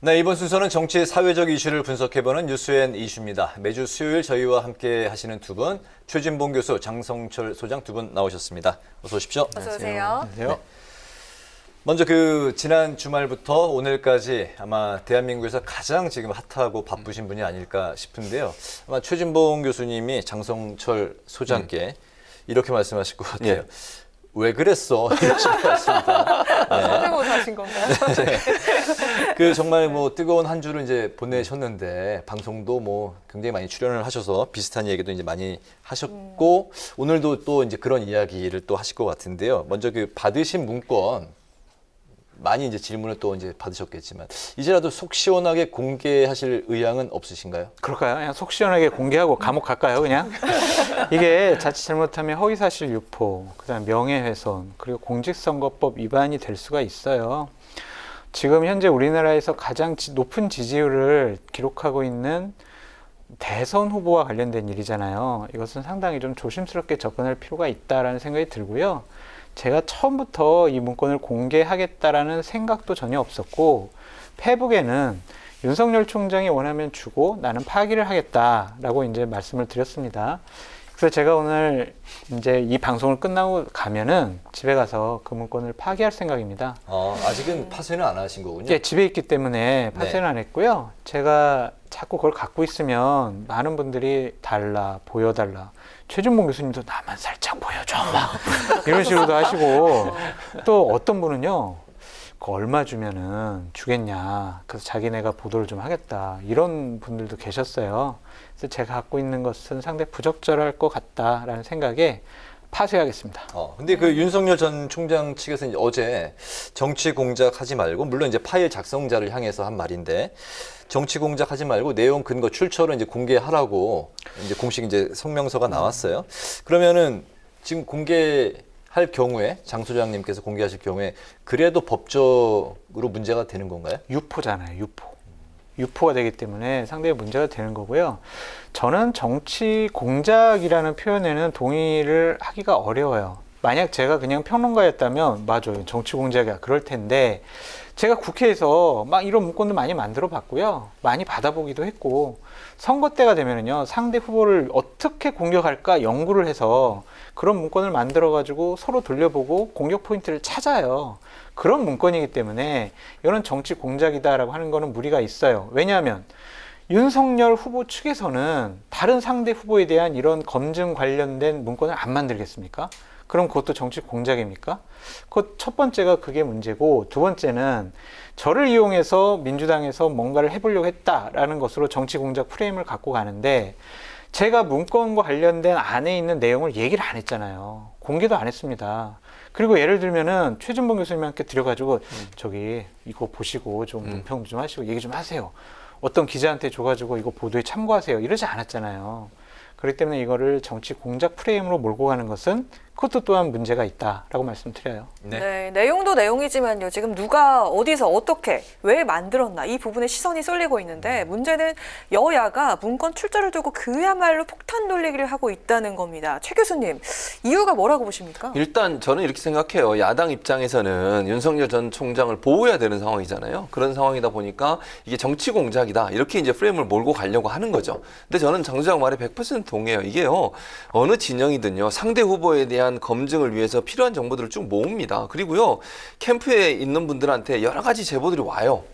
네, 이번 순서는 정치 사회적 이슈를 분석해보는 뉴스앤 이슈입니다. 매주 수요일 저희와 함께 하시는 두 분, 최진봉 교수, 장성철 소장 두 분 나오셨습니다. 어서 오십시오. 어서 오세요. 네. 먼저 지난 주말부터 오늘까지 아마 대한민국에서 가장 지금 핫하고 바쁘신 분이 아닐까 싶은데요. 아마 최진봉 교수님이 장성철 소장께 이렇게 말씀하실 것 같아요. 예. 왜 그랬어? 이러신 것 같습니다. 성대모사 하신 건가요? 정말 뜨거운 한 주를 이제 보내셨는데 방송도 굉장히 많이 출연을 하셔서 비슷한 얘기도 이제 많이 하셨고 오늘도 또 이제 그런 이야기를 또 하실 것 같은데요. 먼저 받으신 문건 많이 이제 질문을 또 이제 받으셨겠지만 이제라도 속 시원하게 공개하실 의향은 없으신가요? 그럴까요? 그냥 속 시원하게 공개하고 감옥 갈까요, 그냥? 이게 자칫 잘못하면 허위사실 유포, 그다음 명예훼손, 그리고 공직선거법 위반이 될 수가 있어요. 지금 현재 우리나라에서 가장 높은 지지율을 기록하고 있는 대선 후보와 관련된 일이잖아요. 이것은 상당히 좀 조심스럽게 접근할 필요가 있다라는 생각이 들고요. 제가 처음부터 이 문건을 공개하겠다라는 생각도 전혀 없었고, 페북에는 윤석열 총장이 원하면 주고 나는 파기를 하겠다라고 이제 말씀을 드렸습니다. 그래서 제가 오늘 이제 이 방송을 끝나고 가면은 집에 가서 그 문건을 파기할 생각입니다. 아직은 파쇄는 안 하신 거군요. 예, 집에 있기 때문에 파쇄는 안 했고요. 제가 자꾸 그걸 갖고 있으면 많은 분들이 달라, 보여달라. 최진봉 교수님도 나만 살짝 보여줘. 막 이런 식으로도 하시고 또 어떤 분은요. 그 얼마 주면은 주겠냐. 그래서 자기네가 보도를 좀 하겠다. 이런 분들도 계셨어요. 그래서 제가 갖고 있는 것은 상당히 부적절할 것 같다라는 생각에 파쇄하겠습니다. 근데 윤석열 전 총장 측에서 이제 어제 정치 공작하지 말고, 물론 이제 파일 작성자를 향해서 한 말인데, 정치 공작하지 말고 내용 근거 출처를 이제 공개하라고 이제 공식 이제 성명서가 나왔어요. 그러면은 지금 공개할 경우에 장 소장님께서 공개하실 경우에 그래도 법적으로 문제가 되는 건가요? 유포잖아요, 유포. 유포가 되기 때문에 상당히 문제가 되는 거고요. 저는 정치 공작이라는 표현에는 동의를 하기가 어려워요. 만약 제가 그냥 평론가였다면 맞아요, 정치 공작이야 그럴 텐데, 제가 국회에서 막 이런 문건도 많이 만들어 봤고요. 많이 받아보기도 했고, 선거 때가 되면은요, 상대 후보를 어떻게 공격할까 연구를 해서 그런 문건을 만들어 가지고 서로 돌려보고 공격 포인트를 찾아요. 그런 문건이기 때문에 이런 정치 공작이다라고 하는 거는 무리가 있어요. 왜냐하면 윤석열 후보 측에서는 다른 상대 후보에 대한 이런 검증 관련된 문건을 안 만들겠습니까? 그럼 그것도 정치 공작입니까? 그 첫 번째가 그게 문제고, 두 번째는 저를 이용해서 민주당에서 뭔가를 해보려고 했다라는 것으로 정치 공작 프레임을 갖고 가는데, 제가 문건과 관련된 안에 있는 내용을 얘기를 안 했잖아요. 공개도 안 했습니다. 그리고 예를 들면은 최진봉 교수님한테 드려가지고 저기 이거 보시고 좀 논평 좀 하시고 얘기 좀 하세요. 어떤 기자한테 줘가지고 이거 보도에 참고하세요. 이러지 않았잖아요. 그렇기 때문에 이거를 정치 공작 프레임으로 몰고 가는 것은 그것도 또한 문제가 있다라고 말씀드려요. 네, 내용도 내용이지만요. 지금 누가 어디서 어떻게 왜 만들었나 이 부분에 시선이 쏠리고 있는데, 문제는 여야가 문건 출처를 두고 그야말로 폭탄 돌리기를 하고 있다는 겁니다. 최 교수님, 이유가 뭐라고 보십니까? 일단 저는 이렇게 생각해요. 야당 입장에서는 윤석열 전 총장을 보호해야 되는 상황이잖아요. 그런 상황이다 보니까 이게 정치 공작이다, 이렇게 이제 프레임을 몰고 가려고 하는 거죠. 근데 저는 장 소장 말에 100% 동의해요. 이게요, 어느 진영이든요, 상대 후보에 대한 검증을 위해서 필요한 정보들을 쭉 모읍니다. 그리고요, 캠프에 있는 분들한테 여러 가지 제보들이 와요.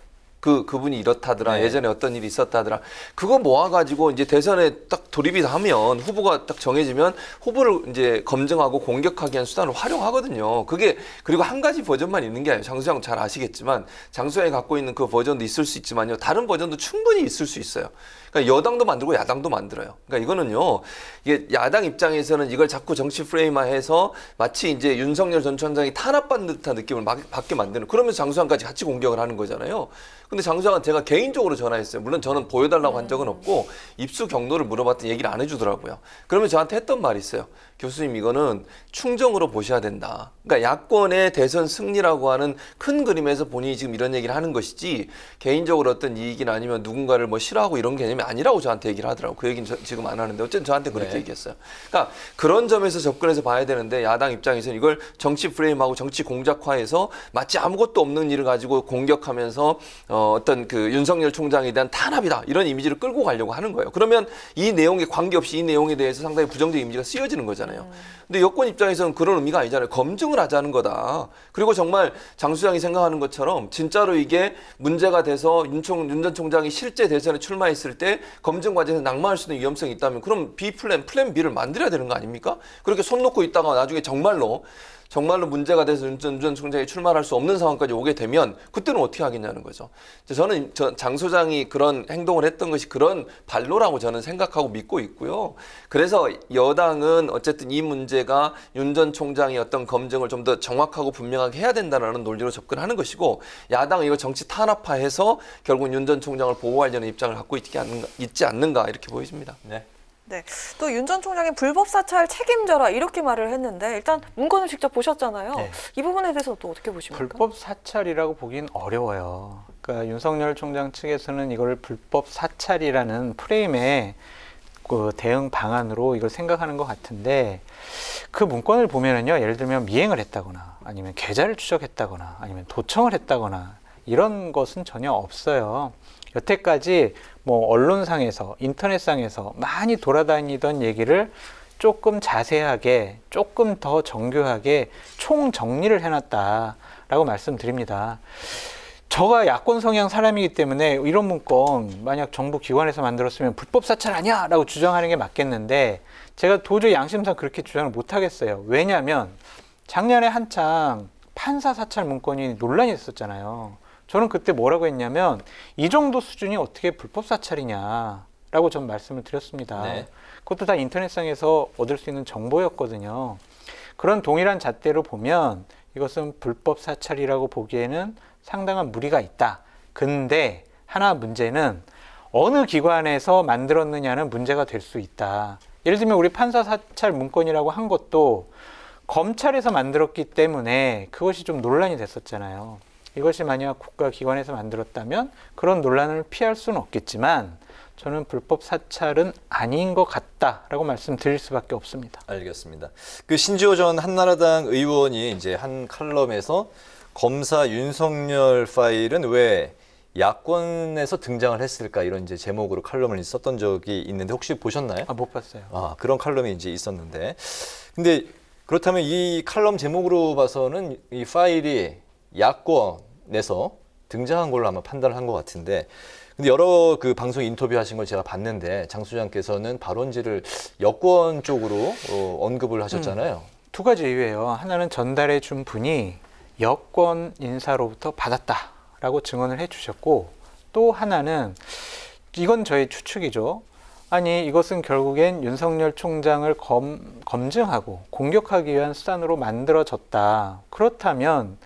그분이 이렇다더라, 네. 예전에 어떤 일이 있었다더라. 그거 모아가지고 이제 대선에 딱 돌입이 하면, 후보가 딱 정해지면 후보를 이제 검증하고 공격하기 위한 수단을 활용하거든요. 그리고 한 가지 버전만 있는 게 아니에요. 장수장 잘 아시겠지만, 장수장이 갖고 있는 그 버전도 있을 수 있지만요, 다른 버전도 충분히 있을 수 있어요. 그러니까 여당도 만들고 야당도 만들어요. 그러니까 이거는요, 이게 야당 입장에서는 이걸 자꾸 정치 프레임화해서 마치 이제 윤석열 전 총장이 탄압받는 듯한 느낌을 받게 만드는, 그러면서 장수장까지 같이 공격을 하는 거잖아요. 근데 장수장은 제가 개인적으로 전화했어요. 물론 저는 보여달라고 한 적은 없고, 입수 경로를 물어봤더니 얘기를 안 해주더라고요. 그러면 저한테 했던 말이 있어요. 교수님, 이거는 충정으로 보셔야 된다. 그러니까 야권의 대선 승리라고 하는 큰 그림에서 본인이 지금 이런 얘기를 하는 것이지 개인적으로 어떤 이익이나 아니면 누군가를 뭐 싫어하고 이런 개념이 아니라고 저한테 얘기를 하더라고요. 그 얘기는 지금 안 하는데 어쨌든 저한테 그렇게 네. 얘기했어요. 그러니까 그런 점에서 접근해서 봐야 되는데 야당 입장에서는 이걸 정치 프레임하고 정치 공작화해서 마치 아무것도 없는 일을 가지고 공격하면서 어떤 그 윤석열 총장에 대한 탄압이다 이런 이미지를 끌고 가려고 하는 거예요. 그러면 이 내용에 관계없이 이 내용에 대해서 상당히 부정적인 이미지가 쓰여지는 거잖아요. 근데 여권 입장에서는 그런 의미가 아니잖아요. 검증을 하자는 거다. 그리고 정말 장 수장이 생각하는 것처럼 진짜로 이게 문제가 돼서 윤 전 총장이 실제 대선에 출마했을 때 검증 과정에서 낙마할 수 있는 위험성이 있다면 그럼 플랜 B를 만들어야 되는 거 아닙니까? 그렇게 손 놓고 있다가 나중에 정말로 문제가 돼서 윤 전 총장이 출마할 수 없는 상황까지 오게 되면 그때는 어떻게 하겠냐는 거죠. 저는 장 소장이 그런 행동을 했던 것이 그런 발로라고 저는 생각하고 믿고 있고요. 그래서 여당은 어쨌든 이 문제가 윤 전 총장의 어떤 검증을 좀 더 정확하고 분명하게 해야 된다는 논리로 접근하는 것이고 야당은 이거 정치 탄압화해서 결국 윤 전 총장을 보호하려는 입장을 갖고 있지 않는가 이렇게 보여집니다. 네. 네. 또 윤 전 총장이 불법 사찰 책임져라 이렇게 말을 했는데 일단 문건을 직접 보셨잖아요. 네. 이 부분에 대해서 또 어떻게 보십니까? 불법 사찰이라고 보기는 어려워요. 그러니까 윤석열 총장 측에서는 이걸 불법 사찰이라는 프레임의 그 대응 방안으로 이걸 생각하는 것 같은데 그 문건을 보면은요, 예를 들면 미행을 했다거나 아니면 계좌를 추적했다거나 아니면 도청을 했다거나 이런 것은 전혀 없어요. 여태까지 뭐 언론상에서 인터넷상에서 많이 돌아다니던 얘기를 조금 자세하게 조금 더 정교하게 총 정리를 해놨다라고 말씀드립니다. 저가 야권 성향 사람이기 때문에 이런 문건 만약 정부 기관에서 만들었으면 불법 사찰 아니야 라고 주장하는 게 맞겠는데 제가 도저히 양심상 그렇게 주장을 못 하겠어요. 왜냐하면 작년에 한창 판사 사찰 문건이 논란이 있었잖아요. 저는 그때 뭐라고 했냐면 이 정도 수준이 어떻게 불법 사찰이냐라고 전 말씀을 드렸습니다. 네. 그것도 다 인터넷상에서 얻을 수 있는 정보였거든요. 그런 동일한 잣대로 보면 이것은 불법 사찰이라고 보기에는 상당한 무리가 있다. 근데 하나 문제는 어느 기관에서 만들었느냐는 문제가 될 수 있다. 예를 들면 우리 판사 사찰 문건이라고 한 것도 검찰에서 만들었기 때문에 그것이 좀 논란이 됐었잖아요. 이것이 만약 국가기관에서 만들었다면 그런 논란을 피할 수는 없겠지만 저는 불법 사찰은 아닌 것 같다라고 말씀드릴 수밖에 없습니다. 알겠습니다. 그 신지호 전 한나라당 의원이 이제 한 칼럼에서 검사 윤석열 파일은 왜 야권에서 등장을 했을까 이런 이제 제목으로 칼럼을 썼던 적이 있는데 혹시 보셨나요? 못 봤어요. 그런 칼럼이 이제 있었는데 근데 그렇다면 이 칼럼 제목으로 봐서는 이 파일이 야권에서 등장한 걸로 아마 판단을 한 것 같은데 근데 여러 그 방송 인터뷰 하신 걸 제가 봤는데 장 소장께서는 발원지를 여권 쪽으로 언급을 하셨잖아요. 두 가지 이유예요. 하나는 전달해 준 분이 여권 인사로부터 받았다라고 증언을 해주셨고 또 하나는 이건 저의 추측이죠. 아니 이것은 결국엔 윤석열 총장을 검증하고 공격하기 위한 수단으로 만들어졌다. 그렇다면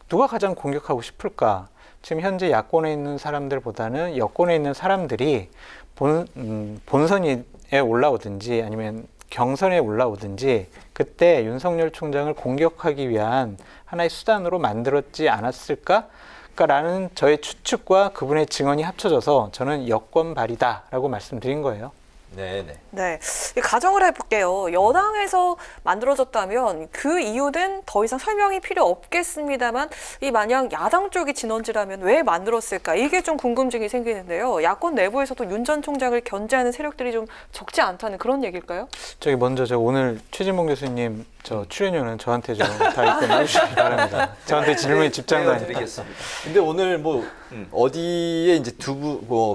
누가 가장 공격하고 싶을까? 지금 현재 야권에 있는 사람들보다는 여권에 있는 사람들이 본선에 올라오든지 아니면 경선에 올라오든지 그때 윤석열 총장을 공격하기 위한 하나의 수단으로 만들었지 않았을까? 라는 저의 추측과 그분의 증언이 합쳐져서 저는 여권발이다라고 말씀드린 거예요. 네네. 네, 가정을 해볼게요. 여당에서 만들어졌다면 그 이유는 더 이상 설명이 필요 없겠습니다만 이 만약 야당 쪽이 진원지라면 왜 만들었을까? 이게 좀 궁금증이 생기는데요. 야권 내부에서도 윤 전 총장을 견제하는 세력들이 좀 적지 않다는 그런 얘기일까요? 저기 먼저 저 오늘 최진봉 교수님 저 출연료는 저한테 좀 다 입금해 주시기 바랍니다. 저한테 질문이 집중도 아니까. 드리겠습니다. 근데 오늘 뭐 어디에 이제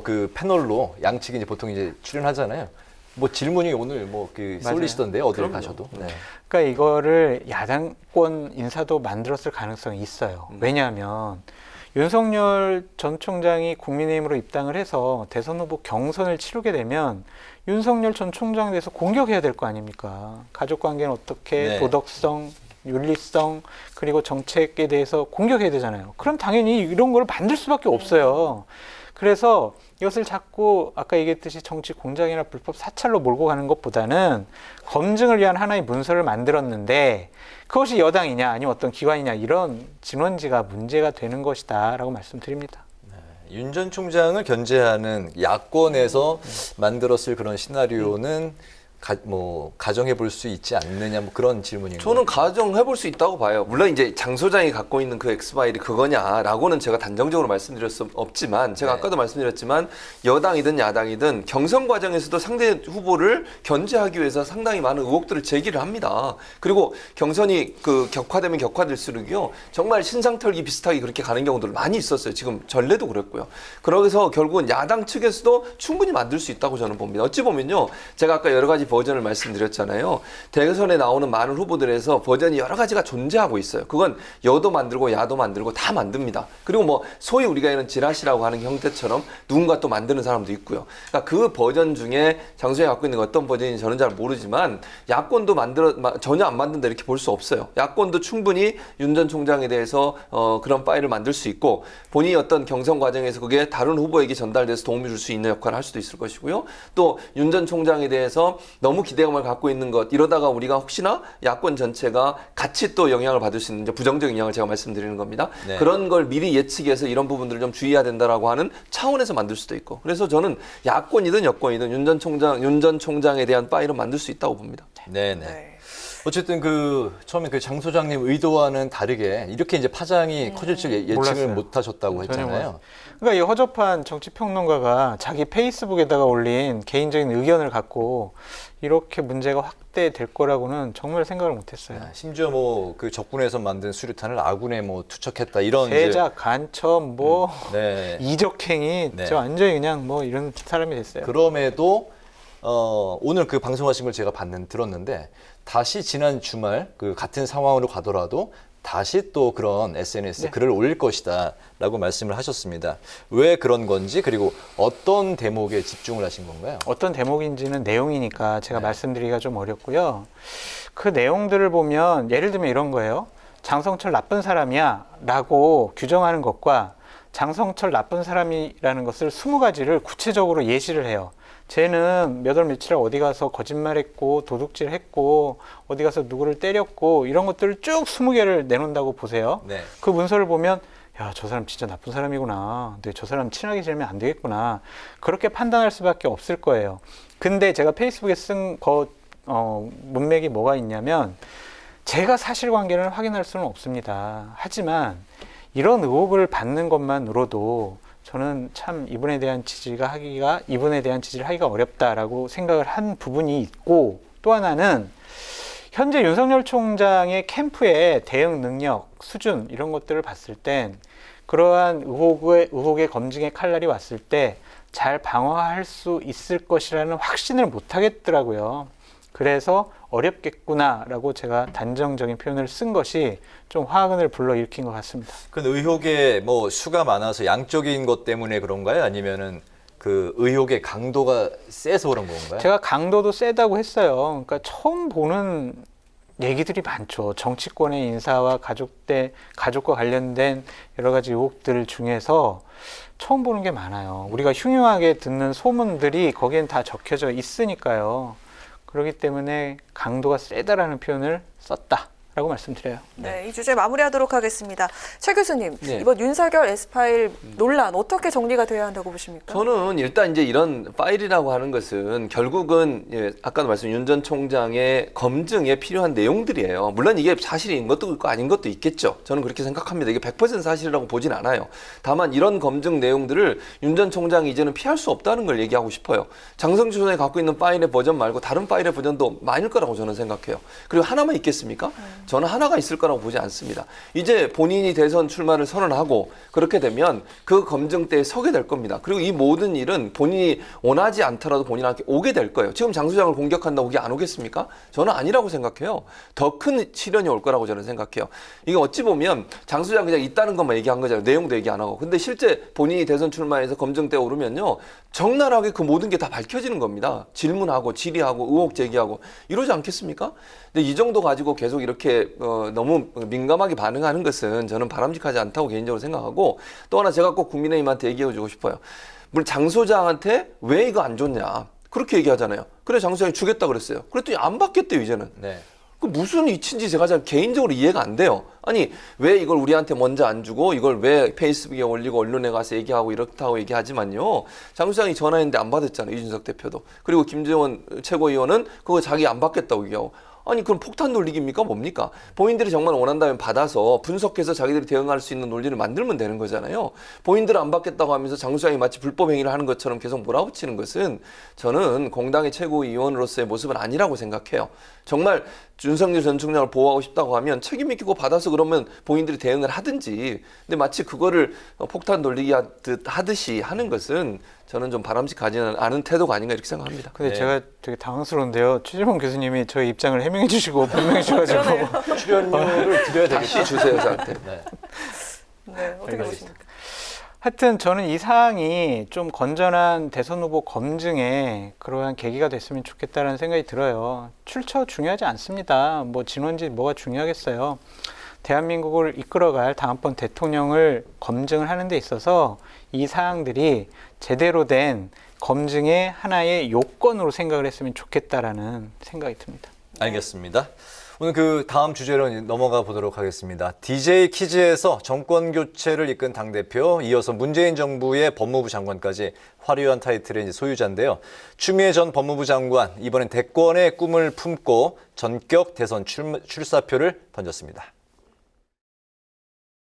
그 패널로 양측이 이제 보통 이제 출연하잖아요. 뭐 질문이 오늘 뭐 그 맞아요. 쏠리시던데요. 어디를 그럼요. 가셔도. 네. 그러니까 이거를 야당권 인사도 만들었을 가능성이 있어요. 왜냐하면 윤석열 전 총장이 국민의힘으로 입당을 해서 대선 후보 경선을 치르게 되면 윤석열 전 총장에 대해서 공격해야 될 거 아닙니까? 가족관계는 어떻게, 네. 도덕성, 윤리성, 그리고 정책에 대해서 공격해야 되잖아요. 그럼 당연히 이런 걸 만들 수밖에 없어요. 그래서 이것을 자꾸 아까 얘기했듯이 정치 공작이나 불법 사찰로 몰고 가는 것보다는 검증을 위한 하나의 문서를 만들었는데 그것이 여당이냐 아니면 어떤 기관이냐 이런 진원지가 문제가 되는 것이다라고 말씀드립니다. 윤 전 총장을 견제하는 야권에서 만들었을 그런 시나리오는 가정해 볼 수 있지 않느냐 뭐 그런 질문인 저는 거죠. 가정해 볼 수 있다고 봐요. 물론 이제 장 소장이 갖고 있는 그 엑스파일이 그거냐라고는 제가 단정적으로 말씀드릴 수 없지만 제가 네. 아까도 말씀드렸지만 여당이든 야당이든 경선 과정에서도 상대 후보를 견제하기 위해서 상당히 많은 의혹들을 제기를 합니다. 그리고 경선이 그 격화되면 격화될수록요 정말 신상털기 비슷하게 그렇게 가는 경우들 많이 있었어요. 지금 전례도 그랬고요. 그래서 결국은 야당 측에서도 충분히 만들 수 있다고 저는 봅니다. 어찌 보면요 제가 아까 여러 가지 버전을 말씀드렸잖아요. 대선에 나오는 많은 후보들에서 버전이 여러 가지가 존재하고 있어요. 그건 여도 만들고 야도 만들고 다 만듭니다. 그리고 뭐 소위 우리가 이런 지라시라고 하는 형태처럼 누군가 또 만드는 사람도 있고요. 그러니까 그 버전 중에 장소장이 갖고 있는 게 어떤 버전인지 저는 잘 모르지만 야권도 전혀 안 만든다 이렇게 볼 수 없어요. 야권도 충분히 윤 전 총장에 대해서 그런 파일을 만들 수 있고 본인이 어떤 경선 과정에서 그게 다른 후보에게 전달돼서 도움을 줄 수 있는 역할을 할 수도 있을 것이고요. 또 윤 전 총장에 대해서 너무 기대감을 갖고 있는 것 이러다가 우리가 혹시나 야권 전체가 같이 또 영향을 받을 수 있는 부정적인 영향을 제가 말씀드리는 겁니다. 네. 그런 걸 미리 예측해서 이런 부분들을 좀 주의해야 된다라고 하는 차원에서 만들 수도 있고 그래서 저는 야권이든 여권이든 윤 전 총장에 대한 파일은 만들 수 있다고 봅니다. 네네. 네. 어쨌든 처음에 그 장 소장님 의도와는 다르게 이렇게 이제 파장이 커질 줄 예측을 몰랐어요. 못 하셨다고 전혀 했잖아요. 그러니까 이 허접한 정치평론가가 자기 페이스북에다가 올린 개인적인 의견을 갖고 이렇게 문제가 확대될 거라고는 정말 생각을 못했어요. 심지어 그 적군에서 만든 수류탄을 아군에 투척했다 이런 세작, 간첩, 네. 이적행위, 네. 저 완전히 그냥 이런 사람이 됐어요. 그럼에도 오늘 그 방송하신 걸 제가 들었는데 다시 지난 주말 그 같은 상황으로 가더라도 다시 또 그런 SNS에 네. 글을 올릴 것이다라고 말씀을 하셨습니다. 왜 그런 건지 그리고 어떤 대목에 집중을 하신 건가요? 어떤 대목인지는 내용이니까 제가 네. 말씀드리기가 좀 어렵고요. 그 내용들을 보면 예를 들면 이런 거예요. 장성철 나쁜 사람이야 라고 규정하는 것과 장성철 나쁜 사람이라는 것을 20가지를 구체적으로 예시를 해요. 쟤는 몇 월 며칠에 어디 가서 거짓말했고 도둑질했고 어디 가서 누구를 때렸고 이런 것들을 쭉 20개를 내놓는다고 보세요. 네. 그 문서를 보면 야, 저 사람 진짜 나쁜 사람이구나. 근데 저 사람 친하게 지내면 안 되겠구나. 그렇게 판단할 수밖에 없을 거예요. 근데 제가 페이스북에 쓴 문맥이 뭐가 있냐면 제가 사실관계를 확인할 수는 없습니다. 하지만 이런 의혹을 받는 것만으로도 저는 참 이분에 대한 지지를 하기가 어렵다라고 생각을 한 부분이 있고 또 하나는 현재 윤석열 총장의 캠프의 대응 능력, 수준 이런 것들을 봤을 땐 그러한 의혹의 검증의 칼날이 왔을 때 잘 방어할 수 있을 것이라는 확신을 못 하겠더라고요. 그래서 어렵겠구나라고 제가 단정적인 표현을 쓴 것이 좀 화근을 불러일으킨 것 같습니다. 그 의혹에 수가 많아서 양적인 것 때문에 그런가요? 아니면은 그 의혹의 강도가 세서 그런 건가요? 제가 강도도 세다고 했어요. 그러니까 처음 보는 얘기들이 많죠. 정치권의 인사와 가족과 관련된 여러 가지 의혹들 중에서 처음 보는 게 많아요. 우리가 흉흉하게 듣는 소문들이 거기엔 다 적혀져 있으니까요. 그렇기 때문에 강도가 세다라는 표현을 썼다라고 말씀드려요. 네, 이 주제 마무리하도록 하겠습니다. 최 교수님, 네. 이번 윤석열 S파일 논란 어떻게 정리가 돼야 한다고 보십니까? 저는 일단 이제 이런 파일이라고 하는 것은 결국은 아까도 말씀 윤 전 총장의 검증에 필요한 내용들이에요. 물론 이게 사실인 것도 있고 아닌 것도 있겠죠. 저는 그렇게 생각합니다. 이게 100% 사실이라고 보진 않아요. 다만 이런 검증 내용들을 윤 전 총장이 이제는 피할 수 없다는 걸 얘기하고 싶어요. 장성철 소장이 갖고 있는 파일의 버전 말고 다른 파일의 버전도 많을 거라고 저는 생각해요. 그리고 하나만 있겠습니까? 저는 하나가 있을 거라고 보지 않습니다. 이제 본인이 대선 출마를 선언하고 그렇게 되면 그 검증대에 서게 될 겁니다. 그리고 이 모든 일은 본인이 원하지 않더라도 본인한테 오게 될 거예요. 지금 장 소장을 공격한다고 이게 안 오겠습니까? 저는 아니라고 생각해요. 더 큰 시련이 올 거라고 저는 생각해요. 이게 어찌 보면 장 소장 그냥 있다는 것만 얘기한 거잖아요. 내용도 얘기 안 하고. 근데 실제 본인이 대선 출마해서 검증대에 오르면요. 적나라하게 그 모든 게 다 밝혀지는 겁니다. 질문하고 질의하고 의혹 제기하고 이러지 않겠습니까? 근데 이 정도 가지고 계속 이렇게 너무 민감하게 반응하는 것은 저는 바람직하지 않다고 개인적으로 생각하고, 또 하나 제가 꼭 국민의힘한테 얘기해주고 싶어요. 물론 장 소장한테 왜 이거 안 줬냐 그렇게 얘기하잖아요. 그래 장 소장이 주겠다 그랬어요. 그랬더니 안 받겠대요 이제는. 네. 그 무슨 이치인지 제가 잘 개인적으로 이해가 안 돼요. 아니 왜 이걸 우리한테 먼저 안 주고 이걸 왜 페이스북에 올리고 언론에 가서 얘기하고 이렇다고 얘기하지만요. 장 소장이 전화했는데 안 받았잖아요. 이준석 대표도. 그리고 김재원 최고위원은 그거 자기 안 받겠다고 얘기하고. 아니 그럼 폭탄 논리기입니까? 뭡니까? 본인들이 정말 원한다면 받아서 분석해서 자기들이 대응할 수 있는 논리를 만들면 되는 거잖아요. 본인들은 안 받겠다고 하면서 장 소장이 마치 불법 행위를 하는 것처럼 계속 몰아붙이는 것은 저는 공당의 최고위원으로서의 모습은 아니라고 생각해요. 정말 윤석열 전 총장을 보호하고 싶다고 하면 책임 있고 받아서 그러면 본인들이 대응을 하든지, 근데 마치 그거를 폭탄 돌리기 하듯이 하는 것은 저는 좀 바람직하지는 않은 태도가 아닌가 이렇게 생각합니다. 근데 네. 제가 되게 당황스러운데요. 최재봉 교수님이 저희 입장을 해명해 주시고 변명해 주셔가지고 출연료를 드려야 다시 되겠다. 주세요 저한테. 네. 네, 어떻게 알겠습니다. 보십니까? 하여튼 저는 이 사항이 좀 건전한 대선 후보 검증에 그러한 계기가 됐으면 좋겠다는 생각이 들어요. 출처 중요하지 않습니다. 뭐 진원지 뭐가 중요하겠어요. 대한민국을 이끌어갈 다음번 대통령을 검증을 하는 데 있어서 이 사항들이 제대로 된 검증의 하나의 요건으로 생각을 했으면 좋겠다라는 생각이 듭니다. 알겠습니다. 오늘 그 다음 주제로 넘어가 보도록 하겠습니다. DJ 키즈에서 정권 교체를 이끈 당대표, 이어서 문재인 정부의 법무부 장관까지 화려한 타이틀의 이제 소유자인데요. 추미애 전 법무부 장관, 이번엔 대권의 꿈을 품고 전격 대선 출사표를 던졌습니다.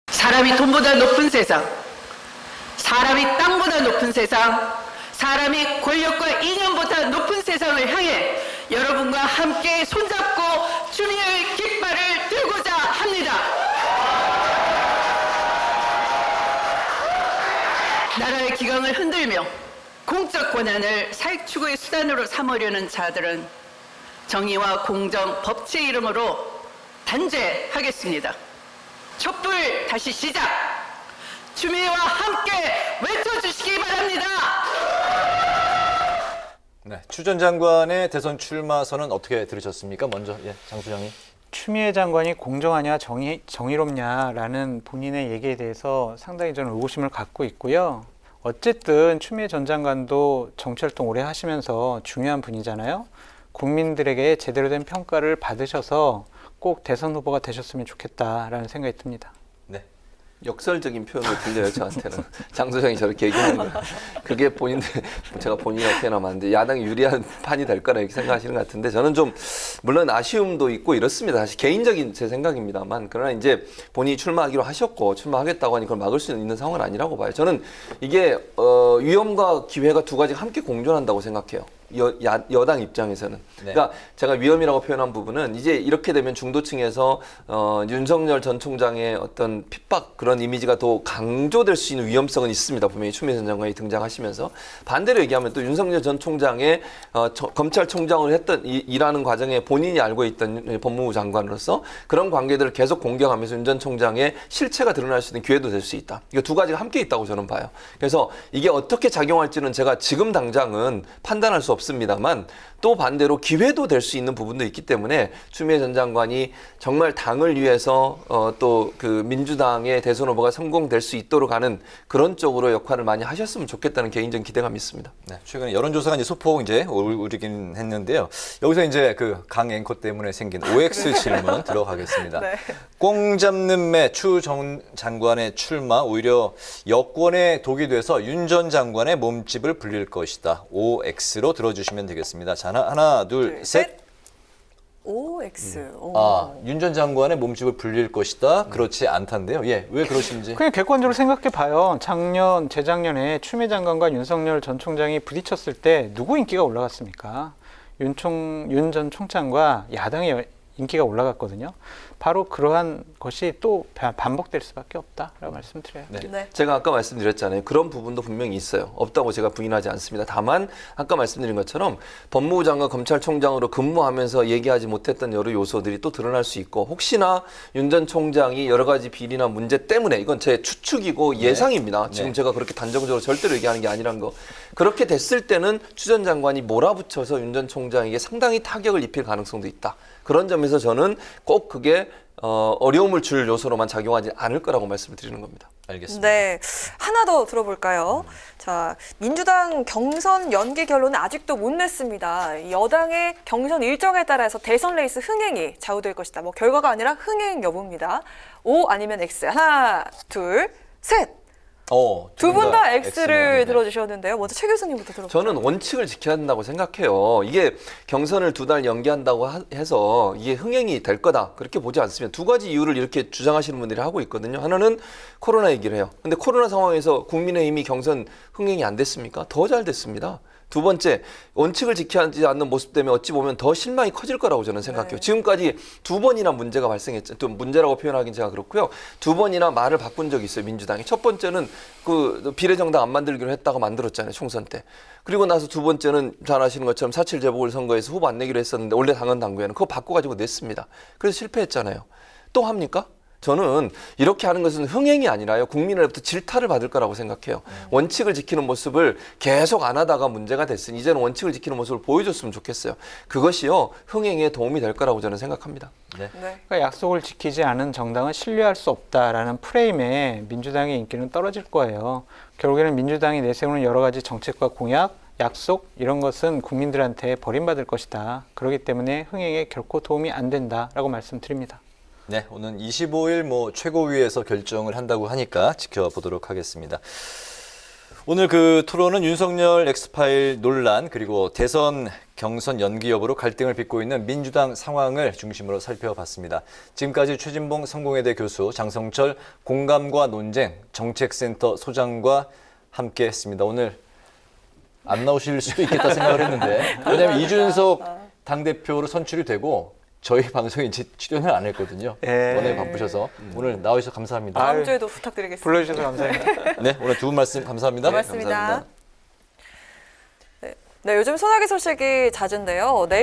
사람이 돈보다 높은 세상, 사람이 땅보다 높은 세상, 사람이 권력과 이념보다 높은 세상을 향해 여러분과 함께 손잡고 추미애의 깃발을 들고자 합니다. 나라의 기강을 흔들며 공적 권한을 사익 추구의 수단으로 삼으려는 자들은 정의와 공정, 법치의 이름으로 단죄하겠습니다. 촛불 다시 시작! 추미애와 함께 외쳐주시기 바랍니다. 네, 추 전 장관의 대선 출마 선언 어떻게 들으셨습니까? 먼저 장 소장님. 추미애 장관이 공정하냐 정의롭냐라는 본인의 얘기에 대해서 상당히 저는 의구심을 갖고 있고요. 어쨌든 추미애 전 장관도 정치활동 오래 하시면서 중요한 분이잖아요. 국민들에게 제대로 된 평가를 받으셔서 꼭 대선 후보가 되셨으면 좋겠다라는 생각이 듭니다. 네. 역설적인 표현으로 들려요 저한테는. 장 소장이 저렇게 얘기하는 거. 그게 본인들, 제가 본인이라고 표현하면 안 돼. 야당이 유리한 판이 될 거라 이렇게 생각하시는 것 같은데, 저는 좀 물론 아쉬움도 있고 이렇습니다. 사실 개인적인 제 생각입니다만, 그러나 이제 본인이 출마하기로 하셨고 출마하겠다고 하니 그걸 막을 수 있는 상황은 아니라고 봐요. 저는 이게 위험과 기회가 두 가지가 함께 공존한다고 생각해요. 여당 입장에서는. 네. 그러니까 제가 위험이라고 표현한 부분은 이제 이렇게 되면 중도층에서 윤석열 전 총장의 어떤 핍박 그런 이미지가 더 강조될 수 있는 위험성은 있습니다. 분명히 추미애 전 장관이 등장하시면서. 반대로 얘기하면 또 윤석열 전 총장의 검찰총장을 했던 일하는 과정에 본인이 알고 있던 법무부 장관으로서 그런 관계들을 계속 공격하면서 윤 전 총장의 실체가 드러날 수 있는 기회도 될 수 있다. 이거 두 가지가 함께 있다고 저는 봐요. 그래서 이게 어떻게 작용할지는 제가 지금 당장은 판단할 수 없습니다만, 또 반대로 기회도 될 수 있는 부분도 있기 때문에 추미애 전 장관이 정말 당을 위해서 또 그 민주당의 대선 후보가 성공될 수 있도록 하는 그런 쪽으로 역할을 많이 하셨으면 좋겠다는 개인적인 기대감이 있습니다. 네, 최근에 여론조사가 이제 소폭 이제 오르긴 했는데요. 여기서 이제 그 강 앵커 때문에 생긴 OX 질문 들어가겠습니다. 네. 꽁 잡는 매 추 전 장관의 출마 오히려 여권의 독이 돼서 윤 전 장관의 몸집을 불릴 것이다. OX로 들어주시면 되겠습니다. 자, 하나, 둘, 셋. OX. 윤 전 장관의 몸집을 불릴 것이다. 그렇지 않단데요. 예, 왜 그러신지. 그냥 객관적으로 생각해 봐요. 재작년에 추미애 장관과 윤석열 전 총장이 부딪혔을 때 누구 인기가 올라갔습니까? 윤 전 총장과 야당의 인기가 올라갔거든요. 바로 그러한 것이 또 반복될 수밖에 없다라고 말씀드려요. 네. 네. 제가 아까 말씀드렸잖아요. 그런 부분도 분명히 있어요. 없다고 제가 부인하지 않습니다. 다만 아까 말씀드린 것처럼 법무부 장관 검찰총장으로 근무하면서 얘기하지 못했던 여러 요소들이 또 드러날 수 있고 혹시나 윤 전 총장이 여러 가지 비리나 문제 때문에 이건 제 추측이고 예상입니다. 지금 네. 제가 그렇게 단정적으로 절대로 얘기하는 게 아니란 거. 그렇게 됐을 때는 추 전 장관이 몰아붙여서 윤 전 총장에게 상당히 타격을 입힐 가능성도 있다. 그런 점에서 저는 꼭 그게 어려움을 줄 요소로만 작용하지 않을 거라고 말씀을 드리는 겁니다. 알겠습니다. 네, 하나 더 들어볼까요? 자, 민주당 경선 연기 결론은 아직도 못 냈습니다. 여당의 경선 일정에 따라서 대선 레이스 흥행이 좌우될 것이다. 뭐 결과가 아니라 흥행 여부입니다. O 아니면 X. 하나, 둘, 셋. 두 분 다 X를 들어주셨는데요. 먼저 최 교수님부터 들어볼까요? 저는 원칙을 지켜야 된다고 생각해요. 이게 경선을 2달 연기한다고 해서 이게 흥행이 될 거다. 그렇게 보지 않습니다. 두 가지 이유를 이렇게 주장하시는 분들이 하고 있거든요. 하나는 코로나 얘기를 해요. 근데 코로나 상황에서 국민의힘이 경선 흥행이 안 됐습니까? 더 잘 됐습니다. 두 번째, 원칙을 지키지 않는 모습 때문에 어찌 보면 더 실망이 커질 거라고 저는 생각해요. 네. 지금까지 2번이나 문제가 발생했죠. 또 문제라고 표현하기는 제가 그렇고요. 2번이나 말을 바꾼 적이 있어요, 민주당이. 첫 번째는 그 비례정당 안 만들기로 했다가 만들었잖아요, 총선 때. 그리고 나서 두 번째는 잘 아시는 것처럼 4.7 재보궐선거에서 후보 안 내기로 했었는데 원래 당헌 당규에는 그거 바꿔가지고 냈습니다. 그래서 실패했잖아요. 또 합니까? 저는 이렇게 하는 것은 흥행이 아니라요. 국민으로부터 질타를 받을 거라고 생각해요. 원칙을 지키는 모습을 계속 안 하다가 문제가 됐으니 이제는 원칙을 지키는 모습을 보여줬으면 좋겠어요. 그것이요. 흥행에 도움이 될 거라고 저는 생각합니다. 네. 네. 그러니까 약속을 지키지 않은 정당은 신뢰할 수 없다라는 프레임에 민주당의 인기는 떨어질 거예요. 결국에는 민주당이 내세우는 여러 가지 정책과 공약, 약속 이런 것은 국민들한테 버림받을 것이다. 그렇기 때문에 흥행에 결코 도움이 안 된다라고 말씀드립니다. 네, 오늘 25일 최고위에서 결정을 한다고 하니까 지켜보도록 하겠습니다. 오늘 그 토론은 윤석열 엑스파일 논란 그리고 대선 경선 연기 여부로 갈등을 빚고 있는 민주당 상황을 중심으로 살펴봤습니다. 지금까지 최진봉 성공회대 교수, 장성철 공감과 논쟁 정책센터 소장과 함께했습니다. 오늘 안 나오실 수도 있겠다 생각을 했는데 왜냐하면 이준석 당대표로 선출이 되고 저희 방송에 이제 출연을 안 했거든요. 예. 워낙에 바쁘셔서 오늘 나와주셔서 감사합니다. 다음 아유, 주에도 부탁드리겠습니다. 불러주셔서 감사합니다. 네, 오늘 두 분 말씀 감사합니다. 고맙습니다. 감사합니다. 네, 요즘 소나기 소식이 잦은데요. 내일